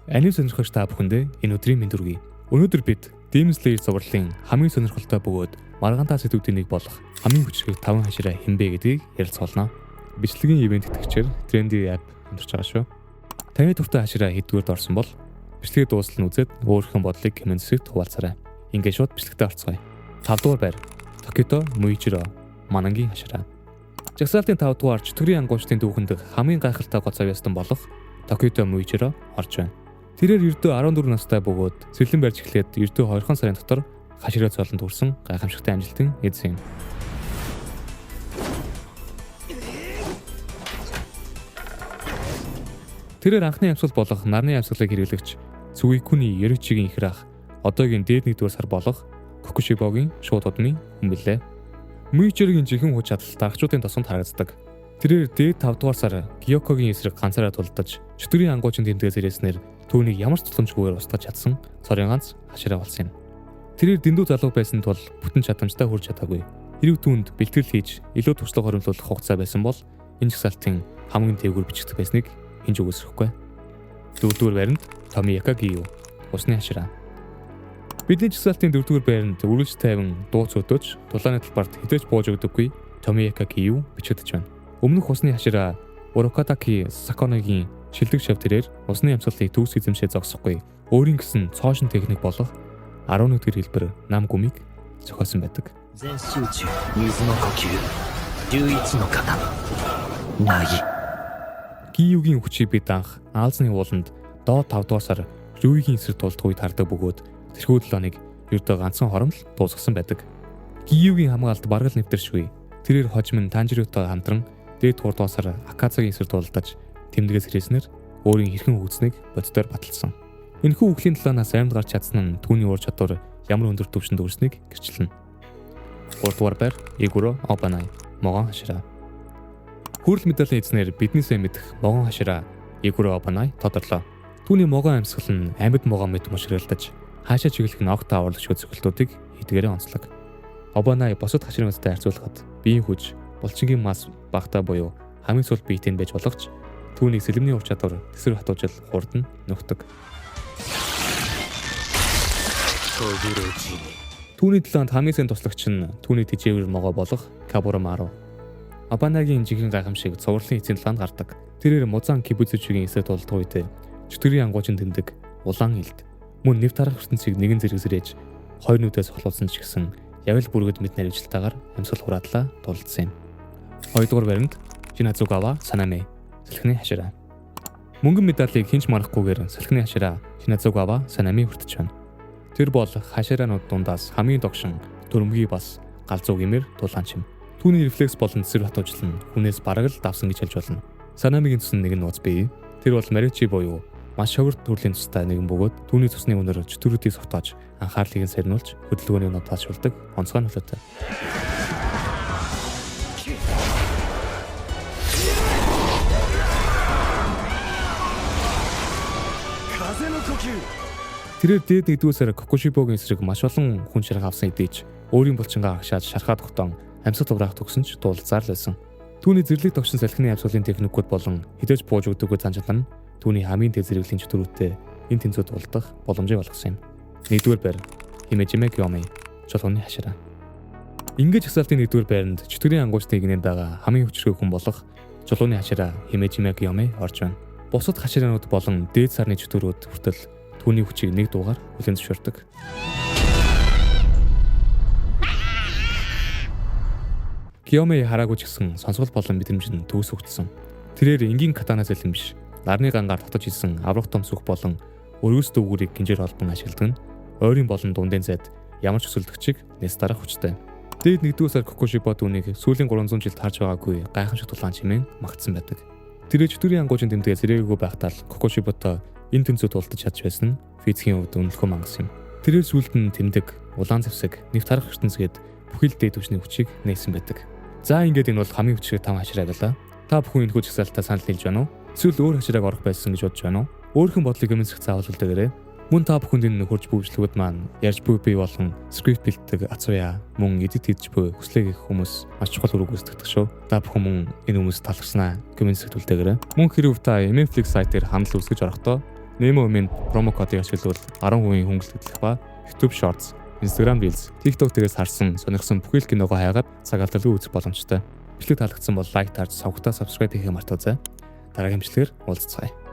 Анив сонирхогч та бүхэндээ энэ өдрийн мэнд хүргэе. Өнөөдөр бид Demon Slayer зурлалын хамгийн сонирхолтой бөгөөд маргаантай сэдвүүдийн нэг болох хамгийн хүчрхэг 5 хашираа хэмбэ гэдгийг ярилцгаална. Бичлэгийн ивент итгэгчээр Trendy app хамтарч байгаа шүү. Таны дуртай хашираа хэдгүрд орсон бол бичлэгээ дуустал нь үзээд өөрийнхөө бодлыг комент хэсэгт хуваалцаарай. Ингээд шууд бичлэгтээ орцгоё. 5 дугаар байр. Tokito Muichiro Манангийн хашираа. Жагсаалтын 5 дугаар чөтгөрийн ангуучдын дүүхэнд хамгийн гайхалтай гоцоо ястан болох Tokito Muichiro орж байна. Тэрээр ердөө 14 настай бөгөөд сэлэн барьж эхлээд ердөө 2 сарын дотор хашираа цолонд хүрсэн гайхамшигтай амжилтын эз юм. Тэрээр анхны амьсгал болох нарны амьсгалыг хэрэглэгч Tsuikuni Yoruichiгийн ихэр ах одоогийн дээд 1-р сар болох Kokushiboгийн шууд удмын хүн билээ. Muichiroгийн жинхэнэ хүч чадал дарагчдын тосонд харагддаг. Тэрээр дээд 5 дугаар сар Gyokkoгийн эсрэг ганцаараа тулдаж чөтгөрийн ангуучийн тэмдгээс ирээснээр түүнийг ямар ч тусламжгүйгээр устгаж чадсан цорын ганц хашираа болсон юм. Тэрээр дэндүү залуу байсан тул бүтэн чадамжтай хүрч чадаагүй. Хэрэг түүнд бэлтгэл хийж илүү туршлага хоримтлуулах хугацаа байсан бол энэ жагсаалтын хамгийн дээгүүр бичигдэх байсныг хинж үгүйсэхгүй. 4-р байранд Tomiyaka Giyu усны хашираа. Бидний жагсаалтын 4-р байранд үргэлж тайван дуу цөөдөж дулааны талбарт хідэж бууж өгдөггүй Tomiyaka Giyu бичигдэж байна. Өмнөх усны хашираа Urokataki Sakonoгийн шилдэг шав тэрээр усны амьсгалыг төгс эзэмшээ зогсохгүй. Өөрийн гэсэн цоошин техник болох 11-р хэлбэр нам гүмийг зохиосон байдаг. Гиюгийн хүчийг бид анх Аалзны ууланд доод 5 дугаар сар Рюигийн эсрэг тулдах үед хардаг бөгөөд тэрхүү 7-ыг ердөө ганцхан хоромл дуусгасан байдаг. Гиюгийн хамгаалалт бараг л нэвтэршгүй. Тэрээр хожим нь Танжируутай хамтран дээд 3 дугаар сар Акацагийн эсрэг тулдаж тэмдгээс ирээснээр өөрийн хэрхэн хөгжсөнийг боддоор баталсан. Энэхүү үхлийн талаанаас аймд гарч чадсан нь түүний ур чадвар ямар өндөр түвшинд өрснгийг гэрчилнэ. 3 дугаар байр Игуро Обанай могон хашираа. Хүрэл медалийн эзнэр биднээсээ мэдэх могон хашираа Игуро Обанай тодорлоо. Түүний могон амьсгал нь амьд могон мэт мушралдаж хаашаа чиглэх нь огт аварлагч зөвлөлтүүдийг эдгээрээ онцлог. Обанай босод хаширмастай харьцуулахад биеийн хүч булчингийн мас багтаа буюу хамгийн сул биетэй байж болохч түүний сэлэмний ур чадвар тэсвэр хатуужил хурдан нөхдөг. Түүний талаанд хамгийн сайн туслагч нь түүний тэжээвэр могоо болох Kaburomaru. Обанагийн жихэн гайхамшиг цувралын эцсийн талаанд гардаг. Тэрээр Музан Кибуцучигийн эсрэг тулдах үед чөтгөрийн ангуучийн тэмдэг улаан илд мөн нэв тарах ертөнцийг нэгэн зэрэгсрээж хоёр нүдээс холуулсан ч гэсэн явл бүргэд мэд наривчлалтаагаар амьсгал хураадлаа тулдсан юм. 2 дугаар байранд Shinazugawa Saname салхины хашираа. Мөнгөн медалийг хинч марахгүйгээр салхины хашираа Shinazugawa Saname хүртэж байна. Тэр бол хашираанууд дундаас хамгийн догшин төрөмгий бас галзуу гэмээр дулаанч юм. Түүний рефлекс болон тэсвэр хатуужил нь хүнээс бараг л давсан гэж хэлж болно. Санамигийн цус нэг нь нууц бий. Тэр бол Маричи буюу маш шогорт төрлийн цустай нэгэн бөгөөд түүний цусны өнөр чөтгөрүүдийг согтоож анхаарлыг нь сарниулж хөдөлгөөний өнөө таашуулдаг онцгой нөлөөтэй. Тэрээр дээд 1-р сар Kokushiboгийн эсрэг маш олон хүн шарга авсан эдэж өөрийн булчингаа агшаад шархаад тогтоон амьсгал тувраах төгсөн ч дуулцаар л байсан. Түүний зэрлэг тогшин салхины амьсгалын техникүүд болон хідэж бууж өгдөггүй занчилан нь түүний хамгийн дээд зэрэглэлийн чөтгөрүүтэй энэ тэнцвэрт тулдах боломжийг олгосон юм. 1-р байр Himejime Kiyomi чулууны хашираа. Ингээд жагсаалтын 1-р байранд чөтгөрийн ангуучдын игнэнд байгаа хамгийн хүчрхэг хүн болох чулууны хашираа Himejime Kiyomi орж байна. Бусад хашираанууд болон дээд сарны чөтгөрүүд хүртэл түүний хүчийг нэг дуугаар хүлээн зөвшөөрдөг. Kiyomi хараагүй ч гэсэн сонсгол болон мэдрэмжинд төгс хөгжсөн. Тэрээр энгийн катанаас элэн биш, нарны гангаар татаж исэн аврах том сүх болон өргөс дүүгүүрийг гинжээр холбон ашигладаг нь ойрын болон дундын зайд ямар ч өсөлдөгчийг нэс дарах хүчтэй. Дээд 1-р сар Kokushibo түүнийг сүүлийн 300 жилд харж байгаагүй гайхамшиг тулаан чимээн магтсан байдаг. Тэрээр чөтгөрийн ангуучийн тэмдгээс ирээгүй байхдаа Kokushiboтой энэ тэнцвэрт тулдаж чадж байсан нь физикийн хувьд үнэлэхгүй мангас юм. Тэрээр сүүлд нь тэмдэг, улаан зэвсэг, нэвт тарах ертөнцгээд бүхэл дээд түвшний хүчийг нээсэн байдаг. За ингээд энэ бол хамгийн хүчрхэг 5 хашираа байлаа. Та бүхэн энэхүү жагсаалтаа санал нийлж байна уу? Эсвэл өөр хаширааг орох байсан гэж бодож байна уу? Өөрийнхөө бодлыг коммент секцэд заавал үлдээгээрэй. Мөн та бүхэнд энэ хурж бүвжлэгүүд маань ярьж буй бий болон скрипт бэлддэг Ацуя мөн эдит хийж буй хүслэг их хүмүүс маш чухал үүрэг гүйцэтгэдэг шүү. Та бүхэн мөн энэ хүмүүс талархснаа комент сэтгүүлтэйгээрэй. Мөн хэрв та MFlix сайтаар хандл үзэж орохдоо Nemo Mint промо кодыг ашиглавал 10% хөнгөлөлт хөтлөх ба YouTube Shorts, Instagram Reels, TikTok дээрээс харсан сонирхсан бүхэл киногоо хайгаад цаг алдалгүй үзэх боломжтой. Бичлэг таалагдсан бол лайк таарч савгтаа subscribe хийхээ мартаоцай. Дараагийн бичлэгээр уулзцгаая.